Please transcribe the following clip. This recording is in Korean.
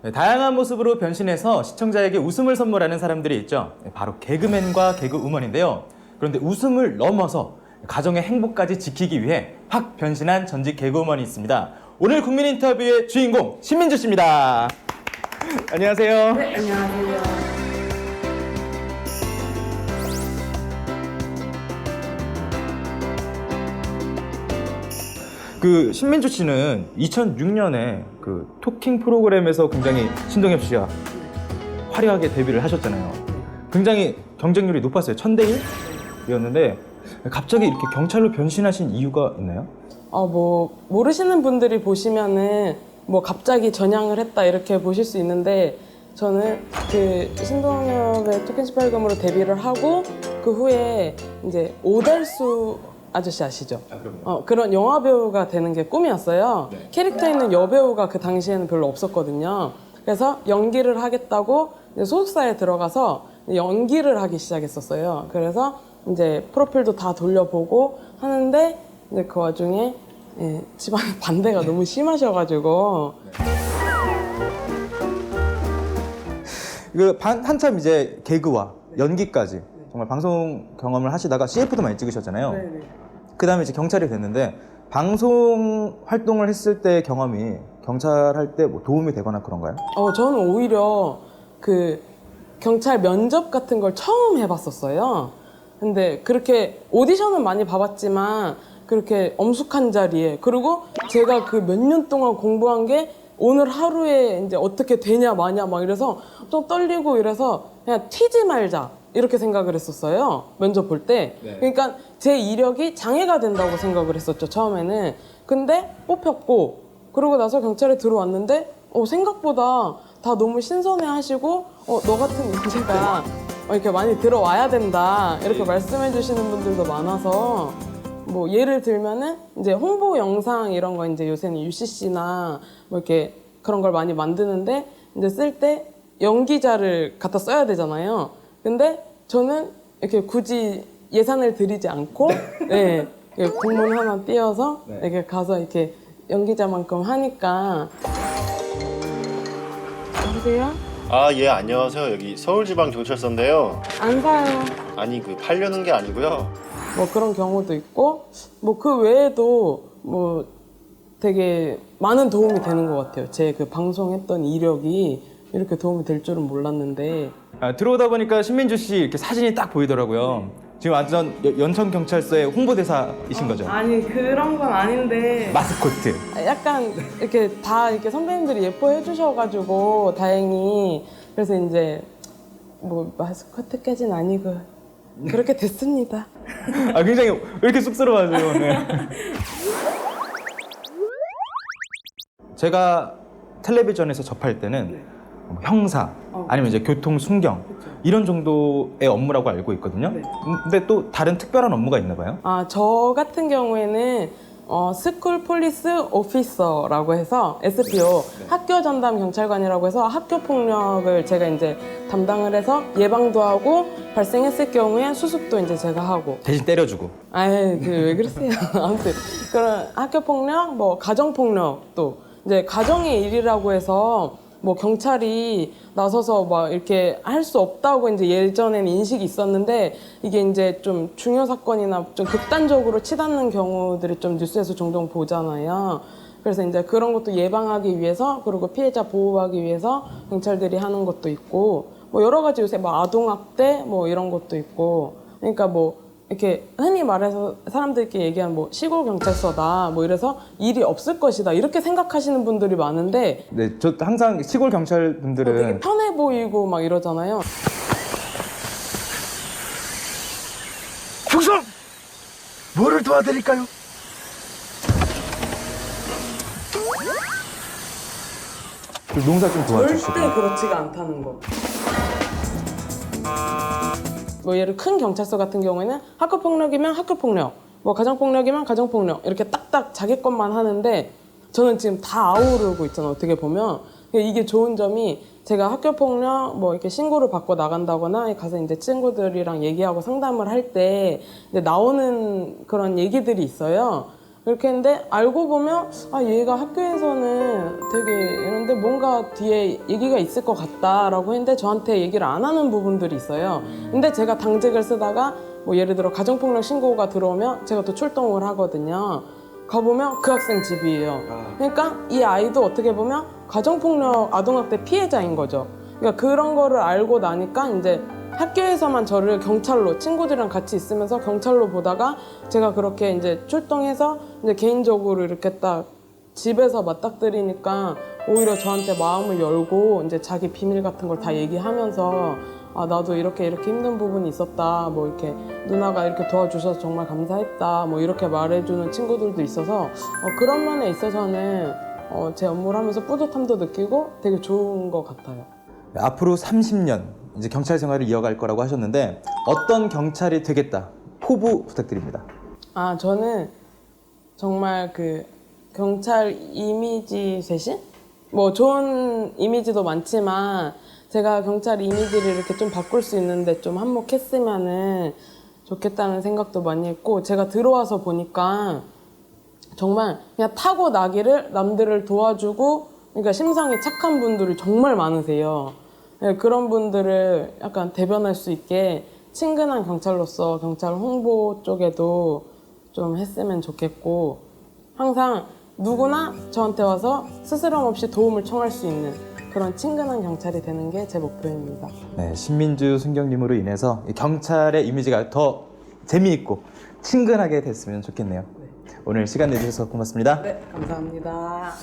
네, 다양한 모습으로 변신해서 시청자에게 웃음을 선물하는 사람들이 있죠. 네, 바로 개그맨과 개그우먼인데요. 그런데 웃음을 넘어서 가정의 행복까지 지키기 위해 확 변신한 전직 개그우먼이 있습니다. 오늘 국민 인터뷰의 주인공 신민주 씨입니다. 안녕하세요. 네, 안녕하세요. 그 신민주 씨는 2006년에 그 토킹 프로그램에서 굉장히 신동엽 씨와 화려하게 데뷔를 하셨잖아요. 굉장히 경쟁률이 높았어요. 1000대 1이었는데 갑자기 이렇게 경찰로 변신하신 이유가 있나요? 모르시는 분들이 보시면은 갑자기 전향을 했다 이렇게 보실 수 있는데, 저는 그 신동엽의 토킹 18금으로 데뷔를 하고 그 후에 이제 오달수 아저씨 아시죠? 그런 영화 배우가 되는 게 꿈이었어요. 네. 캐릭터 있는 여배우가 그 당시에는 별로 없었거든요. 그래서 연기를 하겠다고 이제 소속사에 들어가서 연기를 하기 시작했었어요. 그래서 이제 프로필도 다 돌려보고 하는데, 이제 그 와중에 집안 반대가 너무 심하셔가지고. 한참 이제 개그와 연기까지 정말 방송 경험을 하시다가 CF도 많이 찍으셨잖아요. 네네. 그 다음에 이제 경찰이 됐는데, 방송 활동을 했을 때 경험이 경찰 할 때 뭐 도움이 되거나 그런가요? 저는 오히려 그 경찰 면접 같은 걸 처음 해봤었어요. 근데 그렇게 오디션은 많이 봐봤지만 그렇게 엄숙한 자리에, 그리고 제가 그 몇 년 동안 공부한 게 오늘 하루에 이제 어떻게 되냐 마냐 막 이래서 좀 떨리고 이래서 그냥 튀지 말자 이렇게 생각을 했었어요. 면접 볼 때. 네. 그러니까 제 이력이 장애가 된다고 생각을 했었죠, 처음에는. 근데 뽑혔고, 그러고 나서 경찰에 들어왔는데 생각보다 다 너무 신선해 하시고, 너 같은 인재가 이렇게 많이 들어와야 된다 이렇게 말씀해 주시는 분들도 많아서, 뭐 예를 들면은 이제 홍보 영상 이런 거 이제 요새는 UCC나 뭐 이렇게 그런 걸 많이 만드는데, 이제 쓸 때 연기자를 갖다 써야 되잖아요. 근데 저는 이렇게 굳이 예산을 들이지 않고 네, 공문 하나 띄어서 네. 이렇게 가서 이렇게 연기자만큼 하니까. 여보세요? 아, 예, 안녕하세요. 여기 서울지방경찰서인데요. 안 사요. 아니, 팔려는 게 아니고요. 뭐 그런 경우도 있고, 뭐 그 외에도 뭐 되게 많은 도움이 되는 것 같아요. 제 그 방송했던 이력이 이렇게 도움이 될 줄은 몰랐는데. 들어오다 보니까 신민주 씨 이렇게 사진이 딱 보이더라고요. 지금 완전 연천경찰서의 홍보대사이신 거죠? 아니, 그런 건 아닌데 마스코트. 약간 이렇게 다 이렇게 선배님들이 예뻐해 주셔가지고 다행히. 그래서 이제 뭐 마스코트까지는 아니고 그렇게 됐습니다. 굉장히 왜 이렇게 쑥스러워하세요? 네. 제가 텔레비전에서 접할 때는 뭐 형사 아니면 이제 교통 순경 이런 정도의 업무라고 알고 있거든요. 네. 근데 또 다른 특별한 업무가 있나 봐요? 저 같은 경우에는 스쿨 폴리스 오피서라고 해서 SPO, 학교 전담 경찰관이라고 해서 학교 폭력을 제가 이제 담당을 해서 예방도 하고, 발생했을 경우에 수습도 이제 제가 하고. 대신 때려주고. 왜 그러세요? 아무튼 그런 학교 폭력, 뭐 가정 폭력도 이제 가정의 일이라고 해서 뭐 경찰이 나서서 막 이렇게 할 수 없다고 이제 예전에는 인식이 있었는데, 이게 이제 좀 중요 사건이나 좀 극단적으로 치닫는 경우들이 좀 뉴스에서 종종 보잖아요. 그래서 이제 그런 것도 예방하기 위해서, 그리고 피해자 보호하기 위해서 경찰들이 하는 것도 있고, 뭐 여러 가지 요새 뭐 아동학대 뭐 이런 것도 있고. 그러니까 뭐 이렇게 흔히 말해서 사람들끼리 얘기하는 뭐 시골 경찰서다 뭐 이래서 일이 없을 것이다 이렇게 생각하시는 분들이 많은데, 네, 저 항상 시골 경찰 분들은 되게 편해 보이고 막 이러잖아요. 충성! 뭐를 도와드릴까요? 농사 좀 도와주시고. 절대 그렇지가 않다는 거. 뭐 예를 큰 경찰서 같은 경우에는 학교 폭력이면 학교 폭력, 뭐 가정 폭력이면 가정 폭력 이렇게 딱딱 자기 것만 하는데, 저는 지금 다 아우르고 있잖아요. 어떻게 보면 이게 좋은 점이, 제가 학교 폭력 뭐 이렇게 신고를 받고 나간다거나 가서 이제 친구들이랑 얘기하고 상담을 할 때 나오는 그런 얘기들이 있어요. 그렇게 했는데 알고 보면 얘가 학교에서는 되게 이런데 뭔가 뒤에 얘기가 있을 것 같다라고 했는데 저한테 얘기를 안 하는 부분들이 있어요. 근데 제가 당직을 쓰다가 뭐 예를 들어 가정폭력 신고가 들어오면 제가 또 출동을 하거든요. 가보면 그 학생 집이에요. 그러니까 이 아이도 어떻게 보면 가정폭력 아동학대 피해자인 거죠. 그러니까 그런 거를 알고 나니까 이제 학교에서만 저를 경찰로 친구들이랑 같이 있으면서 경찰로 보다가 제가 그렇게 이제 출동해서 이제 개인적으로 이렇게 딱 집에서 맞닥뜨리니까 오히려 저한테 마음을 열고 이제 자기 비밀 같은 걸 다 얘기하면서 나도 이렇게 힘든 부분이 있었다. 뭐 이렇게 누나가 이렇게 도와주셔서 정말 감사했다. 뭐 이렇게 말해주는 친구들도 있어서 그런 면에 있어서는 제 업무를 하면서 뿌듯함도 느끼고 되게 좋은 것 같아요. 앞으로 30년 이제 경찰 생활을 이어갈 거라고 하셨는데 어떤 경찰이 되겠다 포부 부탁드립니다. 저는 정말 그 경찰 이미지 쇄신? 뭐 좋은 이미지도 많지만 제가 경찰 이미지를 이렇게 좀 바꿀 수 있는데 좀 한몫했으면은 좋겠다는 생각도 많이 했고 제가 들어와서 보니까 정말 그냥 타고나기를 남들을 도와주고 그러니까 심성이 착한 분들이 정말 많으세요. 그런 분들을 약간 대변할 수 있게 친근한 경찰로서 경찰 홍보 쪽에도 좀 했으면 좋겠고 항상 누구나 저한테 와서 스스럼 없이 도움을 청할 수 있는 그런 친근한 경찰이 되는 게 제 목표입니다. 네, 신민주 순경님으로 인해서 이 경찰의 이미지가 더 재미있고 친근하게 됐으면 좋겠네요. 오늘 시간 내주셔서 고맙습니다. 네, 감사합니다.